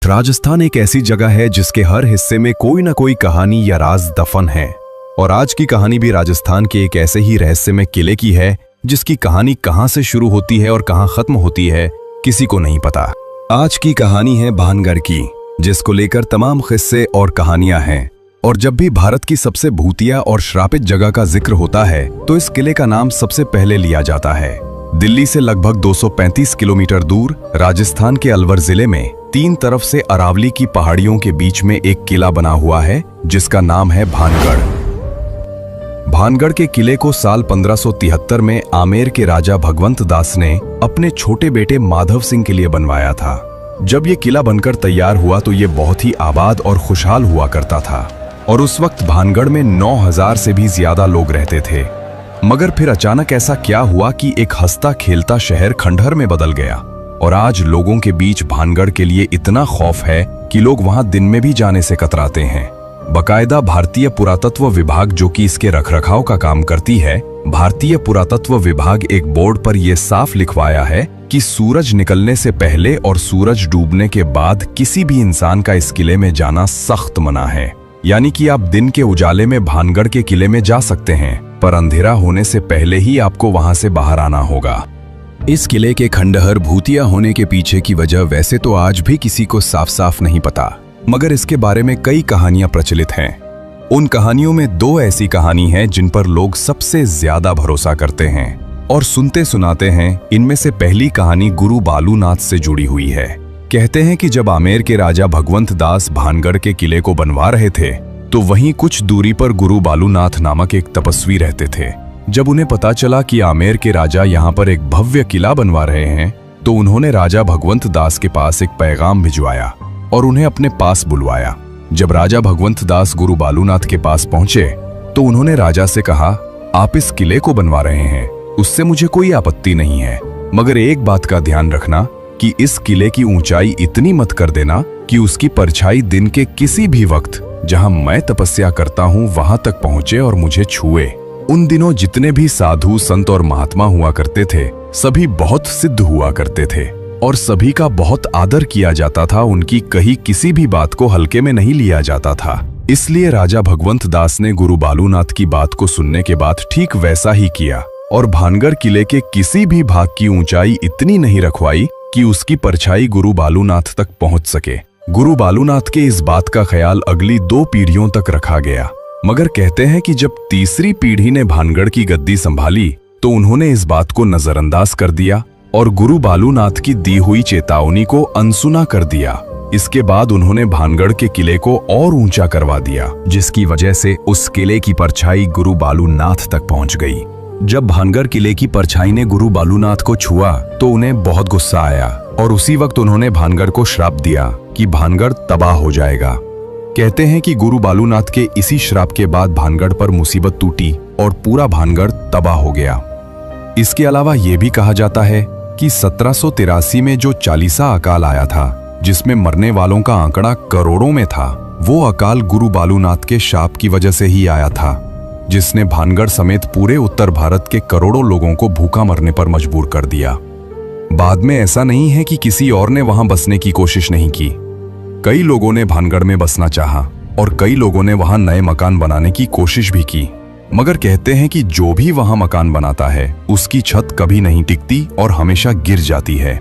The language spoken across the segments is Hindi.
राजस्थान एक ऐसी जगह है जिसके हर हिस्से में कोई ना कोई कहानी या राज दफन है। और आज की कहानी भी राजस्थान के एक ऐसे ही रहस्यमय किले की है जिसकी कहानी कहां से शुरू होती है और कहां खत्म होती है किसी को नहीं पता। आज की कहानी है भानगढ़ की, जिसको लेकर तमाम किस्से और कहानियां हैं। और जब भी भारत की सबसे भूतिया और श्रापित जगह का जिक्र होता है तो इस किले का नाम सबसे पहले लिया जाता है। दिल्ली से लगभग 235 किलोमीटर दूर राजस्थान के अलवर जिले में तीन तरफ से अरावली की पहाड़ियों के बीच में एक किला बना हुआ है जिसका नाम है भानगढ़। भानगढ़ के किले को साल 1573 में आमेर के राजा भगवंत दास ने अपने छोटे बेटे माधव सिंह के लिए बनवाया था। जब ये किला बनकर तैयार हुआ तो ये बहुत ही आबाद और खुशहाल हुआ करता था और उस वक्त भानगढ़ में 9000 से भी ज्यादा लोग रहते थे। मगर फिर अचानक ऐसा क्या हुआ कि एक हंसता खेलता शहर खंडहर में बदल गया और आज लोगों के बीच भानगढ़ के लिए इतना खौफ है कि लोग वहां दिन में भी जाने से कतराते हैं। बकायदा भारतीय पुरातत्व विभाग, जो कि इसके रखरखाव का काम करती है, भारतीय पुरातत्व विभाग एक बोर्ड पर यह साफ लिखवाया है कि सूरज निकलने से पहले और सूरज डूबने के बाद किसी भी इंसान का इस किले में जाना सख्त मना है। यानी कि आप दिन के उजाले में भानगढ़ के किले में जा सकते हैं, पर अंधेरा होने से पहले ही आपको वहां से बाहर आना होगा। इस किले के खंडहर भूतिया होने के पीछे की वजह वैसे तो आज भी किसी को साफ साफ नहीं पता, मगर इसके बारे में कई कहानियां प्रचलित हैं। उन कहानियों में दो ऐसी कहानी हैं जिन पर लोग सबसे ज्यादा भरोसा करते हैं और सुनते सुनाते हैं। इनमें से पहली कहानी गुरु बालूनाथ से जुड़ी हुई है। कहते हैं कि जब आमेर के राजा भगवंत दास भानगढ़ के किले को बनवा रहे थे तो वहीं कुछ दूरी पर गुरु बालूनाथ नामक एक तपस्वी रहते थे। जब उन्हें पता चला कि आमेर के राजा यहाँ पर एक भव्य किला बनवा रहे हैं तो उन्होंने राजा भगवंत दास के पास एक पैगाम भिजवाया और उन्हें अपने पास बुलवाया। जब राजा भगवंत दास गुरु बालूनाथ के पास पहुंचे तो उन्होंने राजा से कहा, आप इस किले को बनवा रहे हैं, उससे मुझे कोई आपत्ति नहीं है, मगर एक बात का ध्यान रखना कि इस किले की ऊंचाई इतनी मत कर देना कि उसकी परछाई दिन के किसी भी वक्त जहां मैं तपस्या करता हूं वहां तक पहुंचे और मुझे छुए। उन दिनों जितने भी साधु संत और महात्मा हुआ करते थे सभी बहुत सिद्ध हुआ करते थे और सभी का बहुत आदर किया जाता था। उनकी कही किसी भी बात को हल्के में नहीं लिया जाता था। इसलिए राजा भगवंत दास ने गुरु बालूनाथ की बात को सुनने के बाद ठीक वैसा ही किया और भानगढ़ किले के किसी भी भाग की ऊंचाई इतनी नहीं रखवाई कि उसकी परछाई गुरु बालूनाथ तक पहुंच सके। गुरु बालूनाथ के इस बात का ख्याल अगली 2 पीढ़ियों तक रखा गया, मगर कहते हैं कि जब तीसरी पीढ़ी ने भानगढ़ की गद्दी संभाली तो उन्होंने इस बात को नजरअंदाज कर दिया और गुरु बालूनाथ की दी हुई चेतावनी को अनसुना कर दिया। इसके बाद उन्होंने भानगढ़ के किले को और ऊंचा करवा दिया, जिसकी वजह से उस किले की परछाई गुरु बालूनाथ तक पहुंच गई। जब भानगढ़ किले की परछाई ने गुरु बालूनाथ को छुआ तो उन्हें बहुत गुस्सा आया और उसी वक्त उन्होंने भानगढ़ को श्राप दिया कि भानगढ़ तबाह हो जाएगा। कहते हैं कि गुरु बालूनाथ के इसी श्राप के बाद भानगढ़ पर मुसीबत टूटी और पूरा भानगढ़ तबाह हो गया। इसके अलावा यह भी कहा जाता है कि 1783 में जो चालीसा अकाल आया था, जिसमें मरने वालों का आंकड़ा करोड़ों में था, वो अकाल गुरु बालूनाथ के शाप की वजह से ही आया था, जिसने भानगढ़ समेत पूरे उत्तर भारत के करोड़ों लोगों को भूखा मरने पर मजबूर कर दिया। बाद में ऐसा नहीं है कि किसी और ने वहां बसने की कोशिश नहीं की। कई लोगों ने भानगढ़ में बसना चाहा और कई लोगों ने वहां नए मकान बनाने की कोशिश भी की, मगर कहते हैं कि जो भी वहां मकान बनाता है उसकी छत कभी नहीं टिकती और हमेशा गिर जाती है।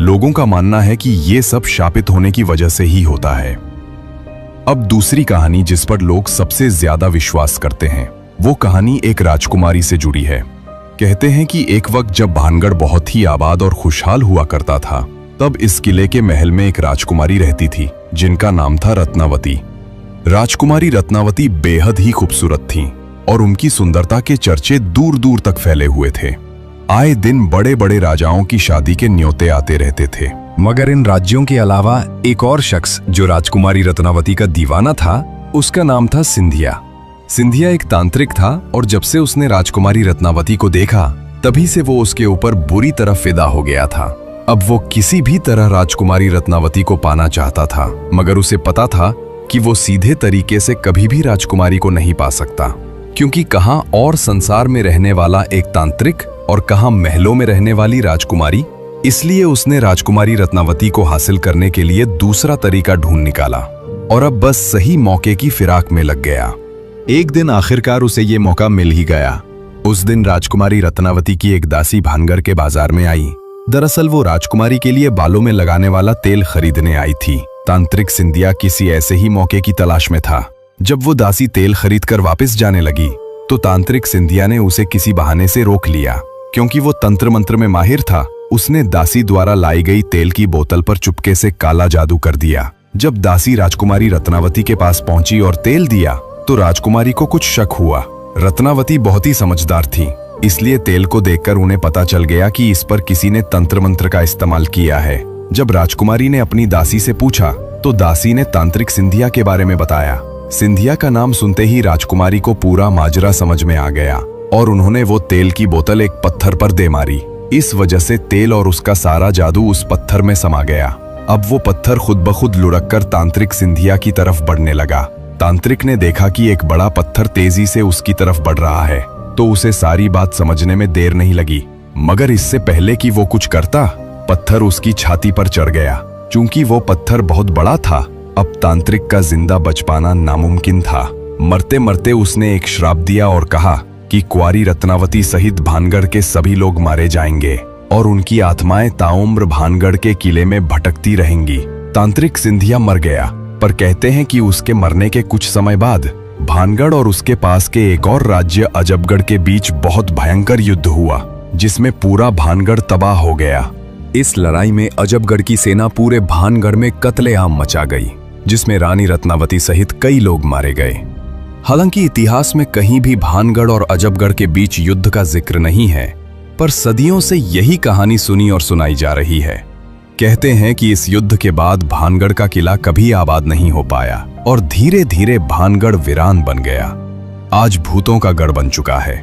लोगों का मानना है कि ये सब शापित होने की वजह से ही होता है। अब दूसरी कहानी जिस पर लोग सबसे ज्यादा विश्वास करते हैं वो कहानी एक राजकुमारी से जुड़ी है। कहते हैं कि एक वक्त जब भानगढ़ बहुत ही आबाद और खुशहाल हुआ करता था तब इस किले के महल में एक राजकुमारी रहती थी जिनका नाम था रत्नावती। राजकुमारी रत्नावती बेहद ही खूबसूरत थी और उनकी सुंदरता के चर्चे दूर दूर तक फैले हुए थे। आए दिन बड़े बड़े राजाओं की शादी के न्योते आते रहते थे, मगर इन राज्यों के अलावा एक और शख्स जो राजकुमारी रत्नावती का दीवाना था उसका नाम था सिंधिया। सिंधिया एक तांत्रिक था और जब से उसने राजकुमारी रत्नावती को देखा तभी से वो उसके ऊपर बुरी तरह फिदा हो गया था। अब वो किसी भी तरह राजकुमारी रत्नावती को पाना चाहता था, मगर उसे पता था कि वो सीधे तरीके से कभी भी राजकुमारी को नहीं पा सकता, क्योंकि कहां और संसार में रहने वाला एक तांत्रिक और कहां महलों में रहने वाली राजकुमारी, इसलिए उसने राजकुमारी रत्नावती को हासिल करने के लिए दूसरा तरीका ढूंढ निकाला और अब बस सही मौके की फिराक में लग गया। एक दिन आखिरकार उसे ये मौका मिल ही गया। उस दिन राजकुमारी रत्नावती की एक दासी भानगढ़ के बाजार में आई। दरअसल वो राजकुमारी के लिए बालों में लगाने वाला तेल खरीदने आई थी। तांत्रिक सिंधिया किसी ऐसे ही मौके की तलाश में था। जब वो दासी तेल खरीदकर वापस जाने लगी तो तांत्रिक सिंधिया ने उसे किसी बहाने से रोक लिया। क्योंकि वो तंत्र मंत्र में माहिर था, उसने दासी द्वारा लाई गई तेल की बोतल पर चुपके से काला जादू कर दिया। जब दासी राजकुमारी रत्नावती के पास पहुंची और तेल दिया तो राजकुमारी को कुछ शक हुआ। रत्नावती बहुत ही समझदार थी, इसलिए तेल को देखकर उन्हें पता चल गया कि इस पर किसी ने तंत्र मंत्र का इस्तेमाल किया है। जब राजकुमारी ने अपनी दासी से पूछा तो दासी ने तांत्रिक सिंधिया के बारे में बताया। सिंधिया का नाम सुनते ही राजकुमारी को पूरा माजरा समझ में आ गया और उन्होंने वो तेल की बोतल एक पत्थर पर दे मारी। इस वजह से तेल और उसका सारा जादू उस पत्थर में समा गया। अब वो पत्थर खुद ब खुद लुढ़क कर तांत्रिक सिंधिया की तरफ बढ़ने लगा। तांत्रिक ने देखा कि एक बड़ा पत्थर तेजी से उसकी तरफ बढ़ रहा है तो उसे सारी बात समझने में देर नहीं लगी। मगर इससे पहले कि वो कुछ करता, पत्थर उसकी छाती पर चढ़ गया। चूंकि वो पत्थर बहुत बड़ा था, अब तांत्रिक का जिंदा बच पाना नामुमकिन था। मरते मरते उसने एक श्राप दिया और कहा कि कुंवारी रत्नावती सहित भानगढ़ के सभी लोग मारे जाएंगे और उनकी आत्माएं ताउम्र भानगढ़ के किले में भटकती रहेंगी। तांत्रिक सिंधिया मर गया, पर कहते हैं कि उसके मरने के कुछ समय बाद भानगढ़ और उसके पास के एक और राज्य अजबगढ़ के बीच बहुत भयंकर युद्ध हुआ, जिसमें पूरा भानगढ़ तबाह हो गया। इस लड़ाई में अजबगढ़ की सेना पूरे भानगढ़ में कत्लेआम मचा गई, जिसमें रानी रत्नावती सहित कई लोग मारे गए। हालांकि इतिहास में कहीं भी भानगढ़ और अजबगढ़ के बीच युद्ध का जिक्र नहीं है, पर सदियों से यही कहानी सुनी और सुनाई जा रही है। कहते हैं कि इस युद्ध के बाद भानगढ़ का किला कभी आबाद नहीं हो पाया और धीरे धीरे भानगढ़ वीरान बन गया। आज भूतों का गढ़ बन चुका है।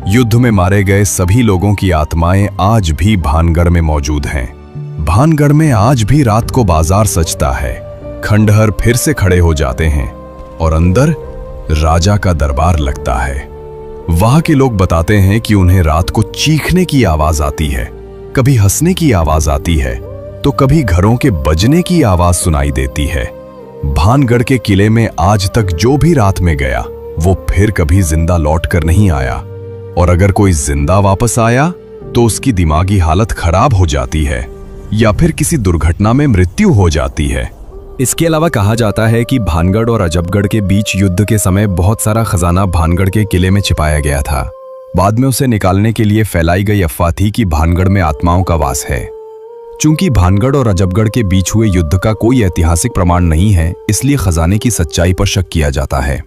युद्ध में मारे गए सभी लोगों की आत्माएं आज भी भानगढ़ में मौजूद हैं। भानगढ़ में आज भी रात को बाजार सजता है, खंडहर फिर से खड़े हो जाते हैं और अंदर राजा का दरबार लगता है। वहां के लोग बताते हैं कि उन्हें रात को चीखने की आवाज आती है, कभी हंसने की आवाज आती है तो कभी घरों के बजने की आवाज सुनाई देती है। भानगढ़ के किले में आज तक जो भी रात में गया वो फिर कभी जिंदा लौट कर नहीं आया, और अगर कोई जिंदा वापस आया तो उसकी दिमागी हालत खराब हो जाती है या फिर किसी दुर्घटना में मृत्यु हो जाती है। इसके अलावा कहा जाता है कि भानगढ़ और अजबगढ़ के बीच युद्ध के समय बहुत सारा खजाना भानगढ़ के किले में छिपाया गया था। बाद में उसे निकालने के लिए फैलाई गई अफवाह थी कि भानगढ़ में आत्माओं का वास है। चूंकि भानगढ़ और अजबगढ़ के बीच हुए युद्ध का कोई ऐतिहासिक प्रमाण नहीं है, इसलिए खजाने की सच्चाई पर शक किया जाता है।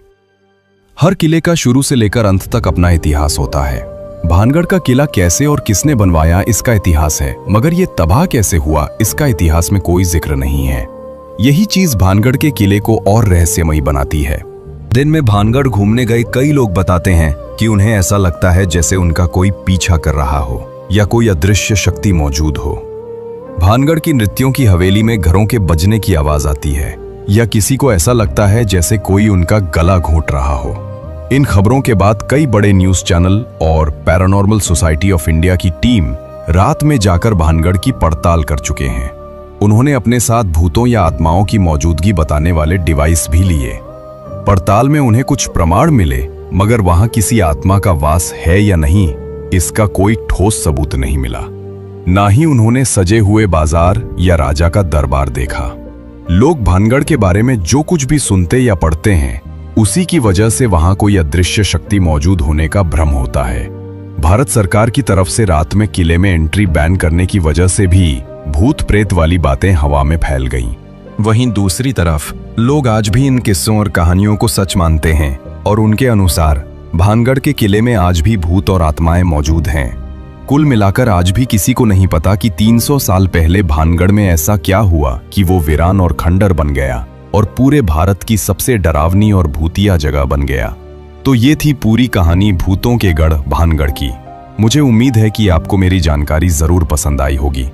हर किले का शुरू से लेकर अंत तक अपना इतिहास होता है। भानगढ़ का किला कैसे और किसने बनवाया इसका इतिहास है, मगर ये तबाह कैसे हुआ इसका इतिहास में कोई जिक्र नहीं है। यही चीज भानगढ़ के किले को और रहस्यमयी बनाती है। दिन में भानगढ़ घूमने गए कई लोग बताते हैं कि उन्हें ऐसा लगता है जैसे उनका कोई पीछा कर रहा हो या कोई अदृश्य शक्ति मौजूद हो। भानगढ़ की नृत्यों की हवेली में घरों के बजने की आवाज आती है या किसी को ऐसा लगता है जैसे कोई उनका गला घोंट रहा हो। इन खबरों के बाद कई बड़े न्यूज चैनल और पैरानॉर्मल सोसाइटी ऑफ इंडिया की टीम रात में जाकर भानगढ़ की पड़ताल कर चुके हैं। उन्होंने अपने साथ भूतों या आत्माओं की मौजूदगी बताने वाले डिवाइस भी लिए। पड़ताल में उन्हें कुछ प्रमाण मिले, मगर वहां किसी आत्मा का वास है या नहीं इसका कोई ठोस सबूत नहीं मिला। ना ही उन्होंने सजे हुए बाजार या राजा का दरबार देखा। लोग भानगढ़ के बारे में जो कुछ भी सुनते या पढ़ते हैं, उसी की वजह से वहां कोई अदृश्य शक्ति मौजूद होने का भ्रम होता है। भारत सरकार की तरफ से रात में किले में एंट्री बैन करने की वजह से भी भूत प्रेत वाली बातें हवा में फैल गईं। वहीं दूसरी तरफ लोग आज भी इन किस्सों और कहानियों को सच मानते हैं और उनके अनुसार भानगढ़ के किले में आज भी भूत और आत्माएं मौजूद हैं। कुल मिलाकर आज भी किसी को नहीं पता कि 300 साल पहले भानगढ़ में ऐसा क्या हुआ कि वो वीरान और खंडर बन गया और पूरे भारत की सबसे डरावनी और भूतिया जगह बन गया। तो ये थी पूरी कहानी भूतों के गढ़ भानगढ़ की। मुझे उम्मीद है कि आपको मेरी जानकारी जरूर पसंद आई होगी।